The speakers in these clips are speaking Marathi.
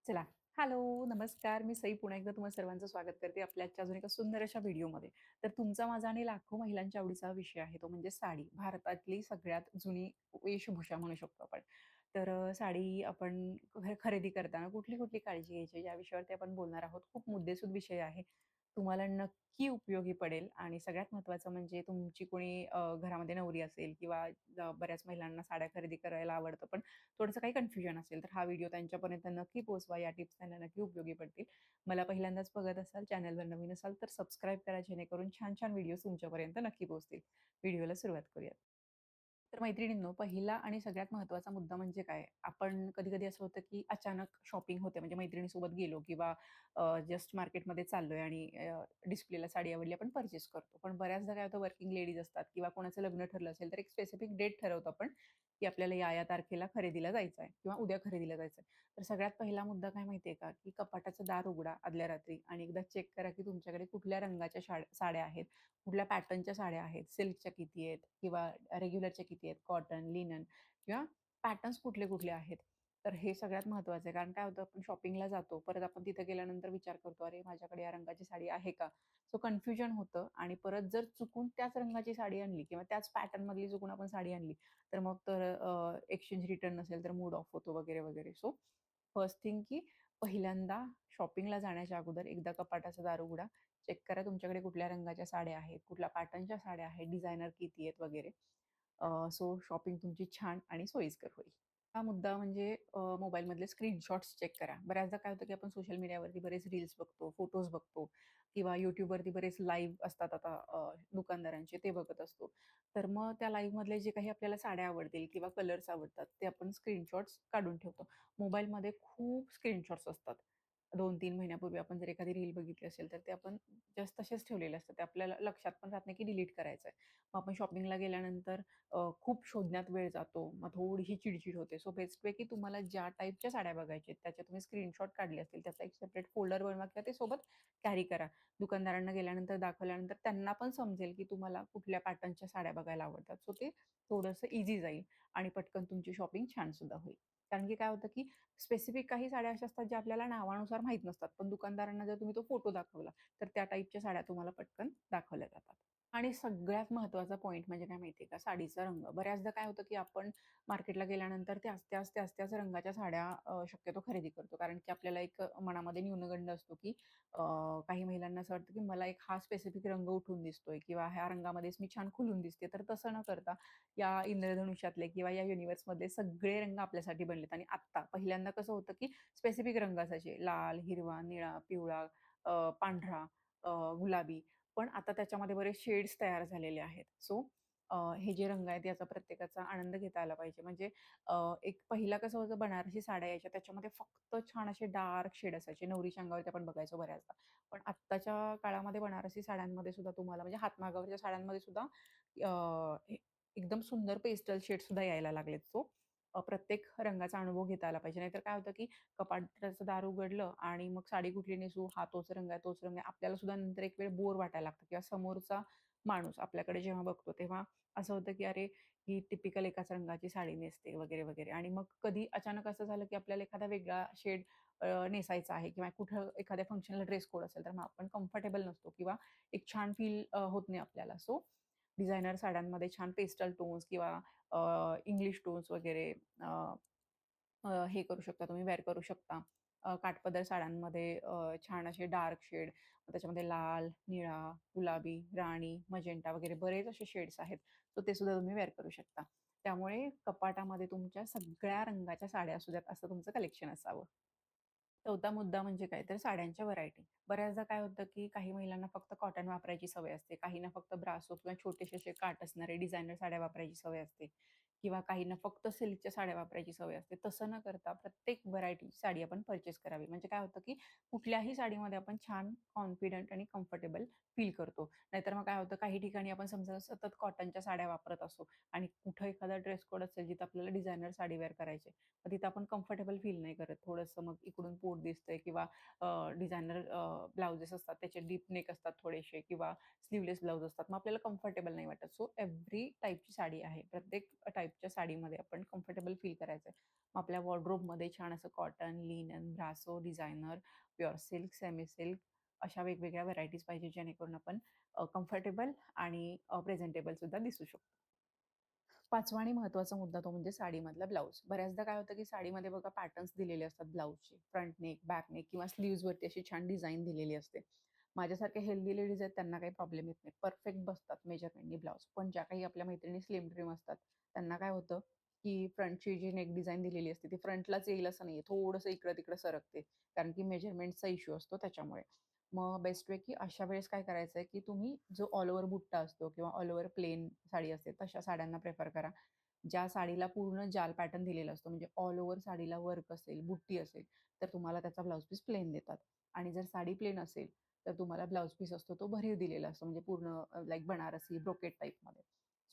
चला. हॅलो, नमस्कार. मी सई पुन्हा एकदा तुम्हा सर्वांचं स्वागत करते आपल्या आजच्या अजून एका सुंदर अशा व्हिडिओमध्ये. तर तुमचा, माझा आणि लाखो महिलांच्या आवडीचा विषय आहे तो म्हणजे साडी. भारतातली सगळ्यात जुनी वेशभूषा म्हणू शकतो आपण. तर साडी आपण खरेदी करताना कुठली-कुठली काळजी घ्यायची या विषयावरती आपण बोलणार आहोत. खूप मुद्देसूद विषय आहे. तुम्हाला नक्की उपयोगी पडेल आणि सगळ्यात महत्त्वाचं म्हणजे तुमची कोणी घरामध्ये नवरी असेल किंवा बऱ्याच महिलांना साड्या खरेदी करायला आवडतं, पण थोडंसं काही कन्फ्युजन असेल, तर हा व्हिडिओ त्यांच्यापर्यंत नक्की पोहोचवा. या टिप्स त्यांना नक्की उपयोगी पडतील. मला पहिल्यांदाच बघत असाल, चॅनलवर नवीन असाल, तर सबस्क्राईब करा जेणेकरून छान-छान व्हिडिओज तुमच्यापर्यंत नक्की पोहोचतील. व्हिडिओला सुरुवात करूयात. तर मैत्रिणींनो, पहिला आणि सगळ्यात महत्त्वाचा मुद्दा म्हणजे काय? आपण कधी-कधी असं होतं, की अचानक शॉपिंग होते. म्हणजे मैत्रिणीसोबत गेलो किंवा जस्ट मार्केटमध्ये चाललोय आणि डिस्प्लेला साडी आवडली, आपण पर्चेस करतो. पण बऱ्याचदा काय होतं, वर्किंग लेडीज असतात किंवा कोणाचं लग्न ठरलं असेल, तर एक स्पेसिफिक डेट ठरवतो आपण, की आपल्याला या तारखेला खरेदीला जायचं आहे किंवा उद्या खरेदीला जायचं आहे. तर सगळ्यात पहिला मुद्दा काय माहिती आहे का, की कपाटाचं दार उघडा आदल्या रात्री आणि एकदा चेक करा, की तुमच्याकडे कुठल्या रंगाच्या साड्या आहेत, कुठल्या पॅटर्नच्या साड्या आहेत, सिल्कच्या किती आहेत किंवा रेग्युलरच्या किती आहेत, कॉटन, लिनन किंवा पॅटर्न्स कुठले-कुठले आहेत. तर हे सगळ्यात महत्त्वाचं आहे. कारण काय होतं, आपण शॉपिंगला जातो. परत आपण तिथे गेल्यानंतर विचार करतो, "अरे, माझ्याकडे या रंगाची साडी आहे का?" सो कन्फ्युजन होतं आणि परत जर चुकून त्याच रंगाची साडी आणली किंवा त्याच पॅटर्नमधली चुकून आपण साडी आणली, तर मग तर एक्सचेंज रिटर्न नसेल तर मूड ऑफ होतो वगैरे, वगैरे. सो फर्स्ट थिंग की पहिल्यांदा शॉपिंगला जाण्याच्या अगोदर एकदा कपाटाचं दार उघडा. चेक करा तुमच्याकडे कुठल्या रंगाच्या साड्या आहेत, कुठल्या पॅटर्नच्या साड्या आहेत, डिझायनर किती आहेत वगैरे. सो शॉपिंग तुमची छान आणि सोयीस्कर होईल. हा मुद्दा म्हणजे मोबाईलमधले स्क्रीनशॉट्स चेक करा. बऱ्याचदा काय होतं, की आपण सोशल मीडियावरती बरेच रील्स बघतो, फोटोज बघतो किंवा YouTubeवरती बरेच लाईव्ह असतात आता दुकानदारांचे ते बघत असतो. तर मग त्या लाईव्हमधले जे काही आपल्याला साड्या आवडतील किंवा कलर्स आवडतात, ते आपण स्क्रीनशॉट्स काढून ठेवतो. मोबाईलमध्ये खूप स्क्रीनशॉट्स असतात. 2-3 महिन्यापूर्वी आपण जर एखादी रील बघितली असेल, तर ते आपण जस्ट तसेच ठेवलेले असतात. ते आपल्याला लक्षात पण राहत नाही, की डिलीट करायचं आहे. मग आपण शॉपिंगला गेल्यानंतर खूप शोधण्यात वेळ जातो. मग थोडीशी चिड होते. सो बेस्टपैकी तुम्हाला ज्या टाइपच्या साड्या बघायच्या आहेत, त्याचे तुम्ही स्क्रीनशॉट काढले असतील, त्याचा एक सेपरेट फोल्डर बनवा किंवा ते सोबत कॅरी करा. दुकानदारांना गेल्यानंतर दाखवल्यानंतर त्यांना पण समजेल, की तुम्हाला कुठल्या पॅटर्नच्या साड्या बघायला आवडतात. सो ते थोडंसं ईझी जाईल आणि पटकन तुमची शॉपिंग छान सुद्धा होईल. कारण की काय होतं, की स्पेसिफिक काही साड्या अशा असतात, ज्या आपल्याला नावानुसार माहीत नसतात. पण दुकानदारांना जर तुम्ही तो फोटो दाखवला, तर त्या टाइपच्या साड्या तुम्हाला पटकन दाखवल्या जातात. आणि सगळ्यात महत्त्वाचा पॉइंट म्हणजे काय माहिती आहे का? साडीचा रंग. बऱ्याचदा काय होतं, की आपण मार्केटला गेल्यानंतर त्याच रंगाच्या साड्या शक्यतो खरेदी करतो. कारण की आपल्याला एक मनामध्ये न्यूनगंड असतो, की काही महिलांना असं वाटतं, की मला एक हा स्पेसिफिक रंग उठून दिसतोय किंवा ह्या रंगामध्येच मी छान खुलून दिसते. तर तसं न करता या इंद्रधनुष्यातले किंवा या युनिव्हर्समधले सगळे रंग आपल्यासाठी बनलेत आणि आत्ता पहिल्यांदा कसं होतं, की स्पेसिफिक रंग असायचे. लाल, हिरवा, निळा, पिवळा, पांढरा, गुलाबी. पण आता त्याच्यामध्ये बरेच शेड्स तयार झालेले आहेत. सो हे जे रंग आहेत याचा प्रत्येकाचा आनंद घेता आला पाहिजे. म्हणजे एक पहिला कसं होतं बनारसी साड्या यायच्या त्याच्यामध्ये फक्त छान असे डार्क शेड असायचे. नवरीच्या अंगावरती आपण बघायचो बऱ्याचदा. पण आत्ताच्या काळामध्ये बनारसी साड्यांमध्ये सुद्धा तुम्हाला म्हणजे हातमागावरच्या साड्यांमध्ये सुद्धा एकदम सुंदर पेस्टल शेड्स सुद्धा यायला लागलेत. सो प्रत्येक रंगाचा अनुभव घेता आला पाहिजे. नाहीतर काय होतं, की कपाटाचं दार उघडलं आणि मग साडी कुठली नेसू, हा तोच रंग आहे, तोच रंग आहे. आपल्याला सुद्धा नंतर एक वेळ बोर वाटायला लागतं किंवा समोरचा माणूस आपल्याकडे जेव्हा बघतो, तेव्हा असं होतं, की अरे, ही टिपिकल एकाच रंगाची साडी नेसते वगैरे, वगैरे. आणि मग कधी अचानक असं झालं, की आपल्याला एखादा वेगळा शेड नेसायचा आहे किंवा कुठं एखाद्या फंक्शनला ड्रेस कोड असेल, तर मग आपण कम्फर्टेबल नसतो किंवा एक छान फील होत नाही आपल्याला. सो डिझायनर साड्यांमध्ये छान पेस्टल टोन्स किंवा इंग्लिश टोन्स वगैरे अ, अ, हे करू शकता तुम्ही वेअर करू शकता. काठपदर साड्यांमध्ये छान असे डार्क शेड, त्याच्यामध्ये लाल, निळा, गुलाबी, राणी, मजेंटा वगैरे बरेच असे शेड्स आहेत. सो ते सुद्धा तुम्ही वेअर करू शकता. त्यामुळे कपाटामध्ये तुमच्या सगळ्या रंगाच्या साड्या असू द्यात, असं तुमचं कलेक्शन असावं. चौथा मुद्दा म्हणजे काय, तर साड्यांच्या व्हरायटी. बऱ्याचदा काय होतं, की काही महिलांना फक्त कॉटन वापरायची सवय असते. काहींना फक्त ब्रासो किंवा छोटेसे असे काठ असणारे डिझायनर साड्या वापरायची सवय असते किंवा काहींना फक्त सिल्कच्या साड्या वापरायची सवय असते. तसं न करता प्रत्येक व्हरायटीची साडी आपण पर्चेस करावी. म्हणजे काय होतं, की कुठल्याही साडीमध्ये आपण छान कॉन्फिडंट आणि कम्फर्टेबल फील करतो. नाहीतर मग काय होतं, काही ठिकाणी आपण समजा सतत कॉटनच्या साड्या वापरत असू आणि कुठं एखादा ड्रेस कोड असेल, जिथं आपल्याला डिझायनर साडी वेअर करायची मग तिथं आपण कम्फर्टेबल फील नाही करत. थोडंसं मग इकडून पोट दिसतंय किंवा डिझायनर ब्लाउजेस असतात त्याचे डीप नेक असतात थोडेसे किंवा स्लीवलेस ब्लाउज असतात. मग आपल्याला कम्फर्टेबल नाही वाटत. सो एव्हरी टाइपची साडी आहे. प्रत्येक टाईपच्या साडीमध्ये आपण कम्फर्टेबल फील करायचं आहे. मग आपल्या वॉर्डरोबमध्ये छान असं कॉटन, लिनन, ब्रासो, designer, pure silk, semi silk अशा वेगवेगळ्या व्हरायटीज पाहिजे जेणेकरून आपण कम्फर्टेबल आणि प्रेझेंटेबल सुद्धा दिसू शकतो. 5वा आणि महत्त्वाचा मुद्दा तो म्हणजे साडीमधला ब्लाउज. बऱ्याचदा काय होतं, की साडीमध्ये बघा पॅटर्न्स दिलेले असतात ब्लाउजचे. फ्रंट नेक, बॅक नेक किंवा स्लीव्हजवरती अशी छान डिझाइन दिलेली असते. माझ्यासारख्या हेल्दी लेडीज आहेत त्यांना काही प्रॉब्लेम येत नाही. परफेक्ट बसतात मेजरमेंटनी ब्लाउज. पण ज्या काही आपल्या मैत्रिणी स्लिम ट्रिम असतात, त्यांना काय होतं, की फ्रंटची जी नेक डिझाइन दिलेली असते ती फ्रंटलाच येईल असं नाहीये. थोडंसं इकडं-तिकडं सरकते. कारण की मेजरमेंटचा इश्यू असतो त्याच्यामुळे. मग बेस्ट वे की अशा वेळेस काय करायचं आहे, की तुम्ही जो ऑल ओव्हर बुट्टा असतो किंवा ऑल ओव्हर प्लेन साडी असते, तशा साड्यांना प्रिफर करा. ज्या साडीला पूर्ण जाल पॅटर्न दिलेला असतो, म्हणजे ऑल ओव्हर साडीला वर्क असेल, बुट्टी असेल, तर तुम्हाला त्याचा ब्लाउज पीस प्लेन देतात. आणि जर साडी प्लेन असेल, तर तुम्हाला ब्लाउज पीस असतो तो भरीव दिलेला असतो, म्हणजे पूर्ण लाइक बनारसी, ब्रोकेट टाईपमध्ये.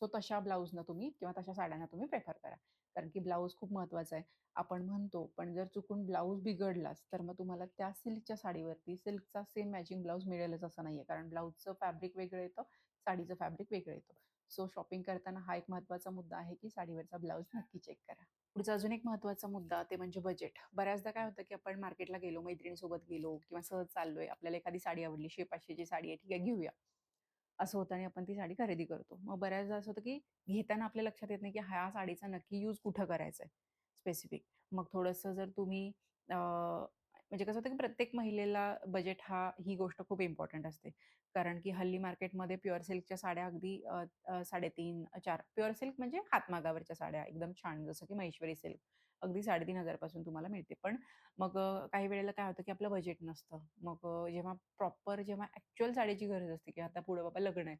सो तशा ब्लाउजनं तुम्ही किंवा तशा साड्यांना तुम्ही प्रिफर करा. कारण की ब्लाउज खूप महत्त्वाचा आहे. आपण म्हणतो, पण जर चुकून ब्लाउज बिघडलाच, तर मग तुम्हाला त्या सिल्कच्या साडीवरती सिल्कचा सेम मॅचिंग ब्लाउज मिळेलच असं नाहीये. कारण ब्लाउजचं फॅब्रिक वेगळं येतं, साडीचं फॅब्रिक वेगळं येतं. सो शॉपिंग करताना हा एक महत्त्वाचा मुद्दा आहे, की साडीवरचा ब्लाउज नक्की चेक करा. पुढचा अजून एक महत्त्वाचा मुद्दा ते म्हणजे बजेट. बऱ्याचदा काय होतं, की आपण मार्केटला गेलो, मैत्रिणीसोबत गेलो किंवा सहज चाललोय, आपल्याला एखादी साडी आवडली, 100-500ची साडी आहे, ठीक आहे घेऊया. असं होतं आणि आपण ती साडी खरेदी करतो. मग बऱ्याचदा असं होतं, की घेताना आपल्या लक्षात येत नाही, की ह्या साडीचा नक्की यूज कुठं करायचा आहे स्पेसिफिक. मग थोडंसं जर तुम्ही म्हणजे कसं होतं, की प्रत्येक महिलेला बजेट ही गोष्ट खूप इम्पोर्टंट असते. कारण की हल्ली मार्केटमध्ये प्युअर सिल्कच्या साड्या अगदी 3,500-4 प्युअर सिल्क म्हणजे हातमागावरच्या साड्या एकदम छान जसं की महेश्वरी सिल्क अगदी 3,500 पासून तुम्हाला मिळते. पण मग काही वेळेला काय होतं, की आपलं बजेट नसतं. मग जेव्हा ॲक्चुअल साडीची गरज असते, की आता पुढं बाबा लग्न आहे.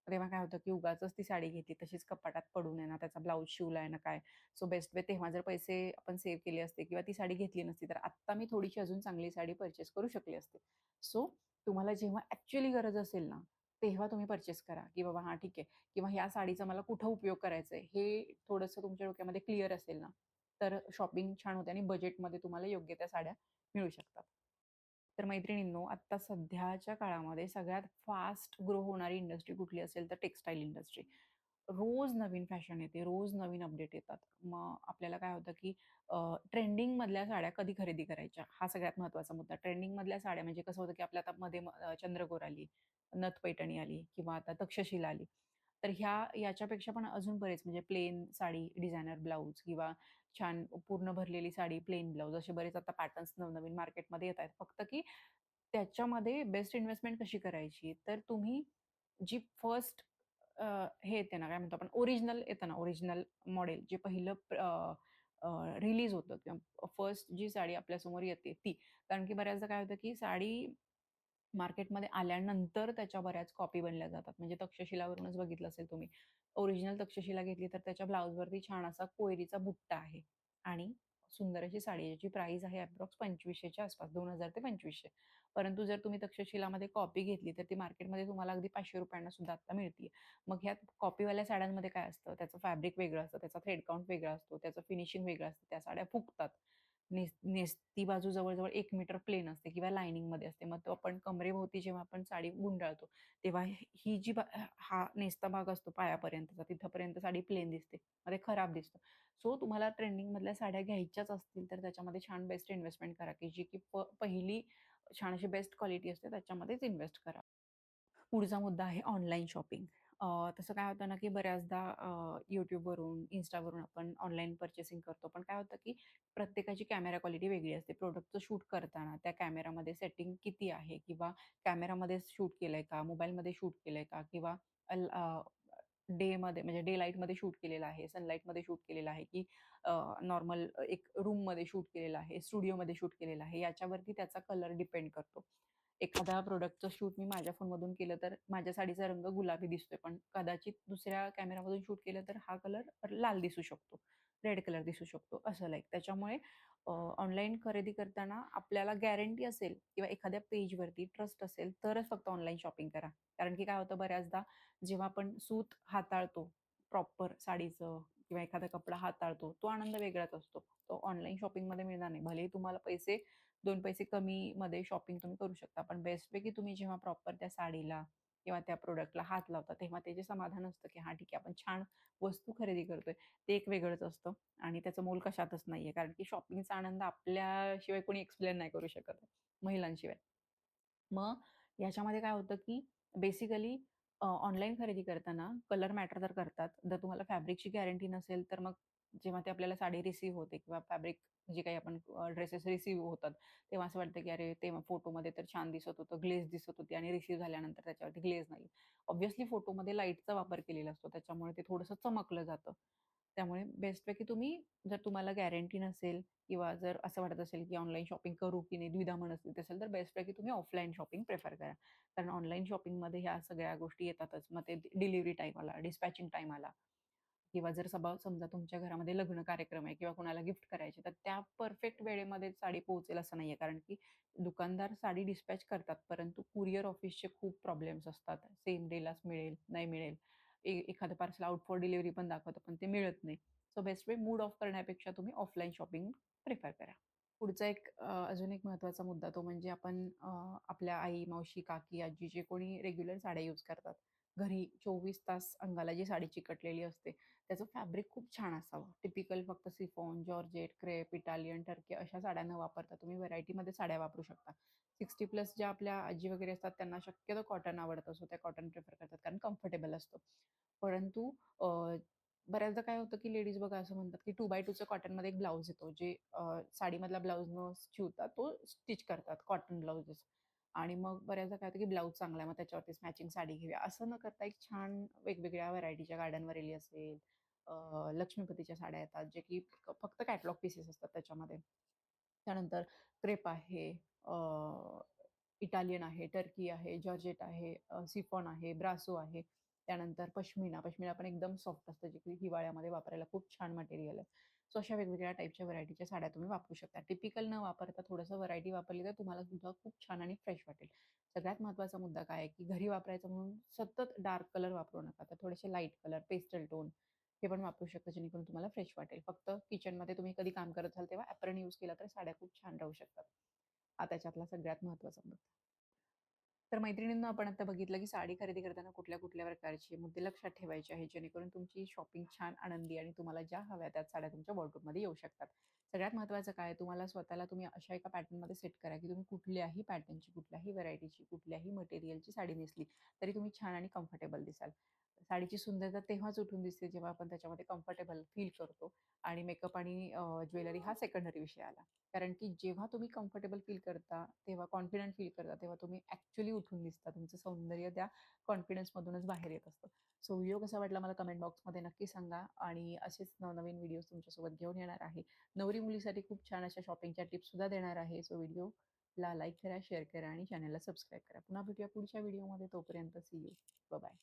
तेव्हा काय होतं, की उगाचच ती साडी घेतली तशीच कपाटात पडून आहे ना, त्याचा ब्लाउज शिवलाय ना काय. सो बेस्ट वे तेव्हा जर पैसे आपण सेव्ह केले असते किंवा ती साडी घेतली नसती, तर आत्ता मी थोडीशी अजून चांगली साडी पर्चेस करू शकले असते. सो तुम्हाला जेव्हा ॲक्चुअली गरज असेल ना, तेव्हा तुम्ही पर्चेस करा, की बाबा हां, ठीक आहे किंवा ह्या साडीचा मला कुठं उपयोग करायचा आहे, हे थोडंसं तुमच्या डोक्यामध्ये क्लिअर असेल ना, तर शॉपिंग छान होते आणि बजेटमध्ये तुम्हाला योग्य त्या साड्या मिळू शकतात. तर मैत्रिणींनो, आत्ता सध्याच्या काळामध्ये सगळ्यात फास्ट ग्रो होणारी इंडस्ट्री कुठली असेल तर टेक्सटाईल इंडस्ट्री. रोज नवीन फॅशन येते, रोज नवीन अपडेट येतात. मग आपल्याला काय होतं, की ट्रेंडिंगमधल्या साड्या कधी खरेदी करायच्या? हा सगळ्यात महत्त्वाचा मुद्दा. ट्रेंडिंगमधल्या साड्या म्हणजे कसं होतं, की आपल्या आता मध्ये चंद्रकोर आली, नथ पैठणी आली किंवा आता तक्षशिला आली. तर याच्यापेक्षा पण अजून बरेच म्हणजे प्लेन साडी, डिझायनर ब्लाउज किंवा छान पूर्ण भरलेली साडी, प्लेन ब्लाउज असे बरेच आता पॅटर्न्स नवनवीन मार्केटमध्ये येत आहेत. फक्त की त्याच्यामध्ये बेस्ट इन्व्हेस्टमेंट कशी करायची? तर तुम्ही जी फर्स्ट हे येते ना, काय म्हणतो आपण ओरिजिनल येतं ना, ओरिजिनल मॉडेल जे पहिलं रिलीज होतं किंवा फर्स्ट जी साडी आपल्यासमोर येते ती. कारण की बऱ्याचदा काय होतं, की साडी मार्केटमध्ये आल्यानंतर त्याच्या बऱ्याच कॉपी बनल्या जातात. म्हणजे तक्षशिलावरूनच बघितलं असेल तुम्ही. ओरिजिनल तक्षशिला घेतली तर त्याच्या ब्लाउजवरती छान असा कोयरीचा बुट्टा आहे आणि सुंदर अशी साडी आहे, ज्याची प्राईस आहे अप्रॉक्स 2500 च्या आसपास 2000 ते 2500. परंतु जर तुम्ही तक्षशिलामध्ये कॉपी घेतली, तर ती मार्केटमध्ये तुम्हाला अगदी 500 रुपयांना सुद्धा आता मिळतीये. मग ह्यात कॉपीवाल्या साड्यांमध्ये काय असतं, त्याचं फॅब्रिक वेगळं असतं, त्याचा थ्रेड काउंट वेगळा असतो, त्याचं फिनिशिंग वेगळं असतं, त्या साड्या फुगतात. नेसती बाजू जवळ-जवळ 1 मीटर प्लेन असते किंवा लाइनिंगमध्ये असते. मग तो आपण कमरेभोवती जेव्हा आपण साडी गुंडाळतो, तेव्हा ही जी हा नेसता भाग असतो पायापर्यंतचा, तिथपर्यंत साडी प्लेन दिसते. मग ते खराब दिसतं. सो तुम्हाला ट्रेंडिंगमधल्या साड्या घ्यायच्याच असतील, तर त्याच्यामध्ये छान बेस्ट इन्व्हेस्टमेंट करा, की जी की पहिली छान अशी बेस्ट क्वालिटी असते त्याच्यामध्येच इन्व्हेस्ट करा. पुढचा मुद्दा आहे ऑनलाईन शॉपिंग. तसं काय होतं ना, की बऱ्याचदा YouTubeवरून, Instaवरून आपण ऑनलाईन पर्चेसिंग करतो. पण काय होतं, की प्रत्येकाची कॅमेरा क्वालिटी वेगळी असते. प्रोडक्टचं शूट करताना त्या कॅमेरामध्ये सेटिंग किती आहे किंवा कॅमेरामध्ये शूट केलंय का, मोबाईलमध्ये शूट केलंय का किंवा डेमध्ये म्हणजे डे लाईटमध्ये शूट केलेलं आहे, सनलाईटमध्ये शूट केलेलं आहे, की नॉर्मल एक रूममध्ये शूट केलेलं आहे, स्टुडिओमध्ये शूट केलेलं आहे, याच्यावरती त्याचा कलर डिपेंड करतो. एखाद्या प्रॉडक्टचं शूट मी माझ्या फोनमधून केलं तर माझ्या साडीचा रंग गुलाबी दिसतोय, पण कदाचित दुसऱ्या कॅमेरामधून शूट केलं तर हा कलर लाल दिसू शकतो, रेड कलर दिसू शकतो, असं लाईक. त्याच्यामुळे ऑनलाईन खरेदी करताना आपल्याला गॅरंटी असेल किंवा एखाद्या पेजवरती ट्रस्ट असेल तरच फक्त ऑनलाईन शॉपिंग करा. कारण की काय होतं बऱ्याचदा जेव्हा आपण सूत हाताळतो प्रॉपर साडीचं किंवा एखादा कपडा हाताळतो, तो आनंद वेगळाच असतो. तो ऑनलाईन शॉपिंगमध्ये मिळणार नाही. भलेही तुम्हाला 2 पैसे कमीमध्ये शॉपिंग तुम्ही करू शकता. पण बेस्ट तुम्ही जेव्हा प्रॉपर त्या साडीला किंवा त्या प्रोडक्टला हात लावता, तेव्हा ते जे समाधान असतं, की हां, ठीक आहे, आपण छान वस्तू खरेदी करतोय, ते एक वेगळंच असतं आणि त्याचं मोल कशातच नाहीये. कारण की शॉपिंगचा आनंद आपल्याशिवाय कोणी एक्सप्लेन नाही करू शकत, महिलांशिवाय. मग याच्यामध्ये काय होतं, की बेसिकली ऑनलाईन खरेदी करताना कलर मॅटर तर करतात. जर तुम्हाला फॅब्रिकची गॅरंटी नसेल, तर मग जेव्हा ते आपल्याला साडी रिसीव्ह होते किंवा फॅब्रिक जे काही आपण ड्रेसेस रिसीव्ह होतात, तेव्हा असं वाटतं, की अरे तेव्हा फोटोमध्ये तर छान दिसत होतं, ग्लेज दिसत होती आणि रिसीव्ह झाल्यानंतर त्याच्यावरती ग्लेज नाही. ऑब्व्हियसली फोटोमध्ये लाईटचा वापर केलेला असतो, त्याच्यामुळे ते थोडंसं चमकलं जातं. त्यामुळे बेस्टपैकी तुम्ही जर तुम्हाला गॅरंटी नसेल किंवा जर असं वाटत असेल, की ऑनलाईन शॉपिंग करू की नाही, द्विधा मनस्थिती असेल, तर बेस्टपैकी तुम्ही ऑफलाईन शॉपिंग प्रिफर करा. कारण ऑनलाईन शॉपिंगमध्ये ह्या सगळ्या गोष्टी येतातच. मग ते डिलिव्हरी टाईम आला, डिस्पॅचिंग टाईम आला किंवा जर समजा तुमच्या घरामध्ये लग्न कार्यक्रम आहे किंवा कुणाला गिफ्ट करायचे, तर त्या परफेक्ट वेळेमध्ये साडी पोहोचेल असं नाहीये. कारण की दुकानदार साडी डिस्पॅच करतात, परंतु कुरिअर ऑफिसचे खूप प्रॉब्लेम्स असतात. सेम डेलाच मिळेल, नाही मिळेल. एखादं पार्सल आउट फॉर डिलिव्हरी पण दाखवतं, पण ते मिळत नाही. So best way mood off करण्यापेक्षा तुम्ही ऑफलाईन शॉपिंग प्रिफर करा. पुढचा एक अजून एक महत्त्वाचा मुद्दा तो म्हणजे आपण आपल्या आई, मावशी, काकी, आजी जे कोणी रेग्युलर साड्या यूज करतात. घरी 24 तास अंगाला जी साडी चिकटलेली असते, त्याचं फॅब्रिक खूप छान असावं. टिपिकल फक्त chiffon, georgette, crepe, Italian, Turkey अशा साड्या न वापरता तुम्ही व्हरायटीमध्ये साड्या वापरू शकता. 60 प्लस ज्या आपल्या आजी वगैरे असतात त्यांना शक्यतो कॉटन आवडतं, सो त्या कॉटन प्रिफर करतात कारण कम्फर्टेबल असतं. परंतु बऱ्याचदा काय होतं, की लेडीज बघा असं म्हणतात, की 2x2च्या कॉटनमध्ये एक ब्लाउज येतो, जे साडीमधला ब्लाउज न शिवता तो स्टिच करतात कॉटन ब्लाउजेस आणि मग बऱ्याचदा काय होतं, की ब्लाउज चांगला आहे, मग त्याच्यावरतीच मॅचिंग साडी घेऊया. असं न करता एक छान वेगवेगळ्या व्हरायटीच्या गार्डनवरेली असेल, लक्ष्मीपतीच्या साड्या येतात, जे की फक्त कॅटलॉग पीसेस असतात त्याच्यामध्ये. त्यानंतर क्रेप आहे, इटालियन आहे, टर्की आहे, जॉर्जेट आहे, सिफॉन आहे, ब्रासो आहे. त्यानंतर पश्मिना. पश्मिना पण एकदम सॉफ्ट असतं, जे की हिवाळ्यामध्ये वापरायला खूप छान मटेरियल आहे. सो अशा वेगवेगळ्या टाईपच्या व्हरायटीच्या साड्या तुम्ही वापरू शकता. टिपिकल न वापरता थोडंसं व्हरायटी वापरली तर तुम्हाला सुद्धा खूप छान आणि फ्रेश वाटेल. सगळ्यात महत्त्वाचा मुद्दा काय आहे, की घरी वापरायचं म्हणून सतत डार्क कलर वापरू नका. तर थोडेसे लाईट कलर, पेस्टल टोन हे पण वापरू शकता, जेणेकरून तुम्हाला फ्रेश वाटेल. फक्त किचनमध्ये तुम्ही कधी काम करत असाल, तेव्हा ॲप्रॉन यूज केला तर साड्या खूप छान राहू शकतात. हा त्याच्यातला सगळ्यात महत्त्वाचा मुद्दा. तर मैत्रिणींनो, आपण आता बघितलं, की साडी खरेदी करताना कुठल्या-कुठल्या प्रकारचे मुद्दे लक्षात ठेवायचे आहेत, जेणेकरून तुमची शॉपिंग छान, आनंदी आणि तुम्हाला ज्या हव्या त्या साड्या तुमच्या वॉर्डरोबमध्ये येऊ शकतात. सगळ्यात महत्त्वाचं काय आहे, तुम्हाला स्वतःला तुम्ही अशा एका पॅटर्नमध्ये सेट करा, की तुम्ही कुठल्याही पॅटर्नची, कुठल्याही व्हरायटीची, कुठल्याही मटेरियलची साडी नेसली, तरी तुम्ही छान आणि कम्फर्टेबल दिसाल. साडीची सुंदरता तेव्हाच उठून दिसते, जेव्हा आपण त्याच्यामध्ये कम्फर्टेबल फील करतो आणि मेकअप आणि ज्वेलरी हा सेकंडरी विषय आला. कारण की जेव्हा तुम्ही कम्फर्टेबल फील करता, तेव्हा कॉन्फिडंट फील करता, तेव्हा तुम्ही ॲक्चुअली उठून दिसता. तुमचं सौंदर्य त्या कॉन्फिडन्समधूनच बाहेर येत असतं. सो व्हिडिओ कसा वाटला मला कमेंट बॉक्समध्ये नक्की सांगा आणि असेच नवनवीन व्हिडिओज तुमच्यासोबत घेऊन येणार आहे. नवरी मुलीसाठी खूप छान अशा शॉपिंगच्या टिप्ससुद्धा देणार आहे. सो व्हिडिओला लाईक करा, शेअर करा आणि चॅनलला सबस्क्राईब करा. पुन्हा भेटूया पुढच्या व्हिडिओमध्ये. तोपर्यंत सी यू. बाय.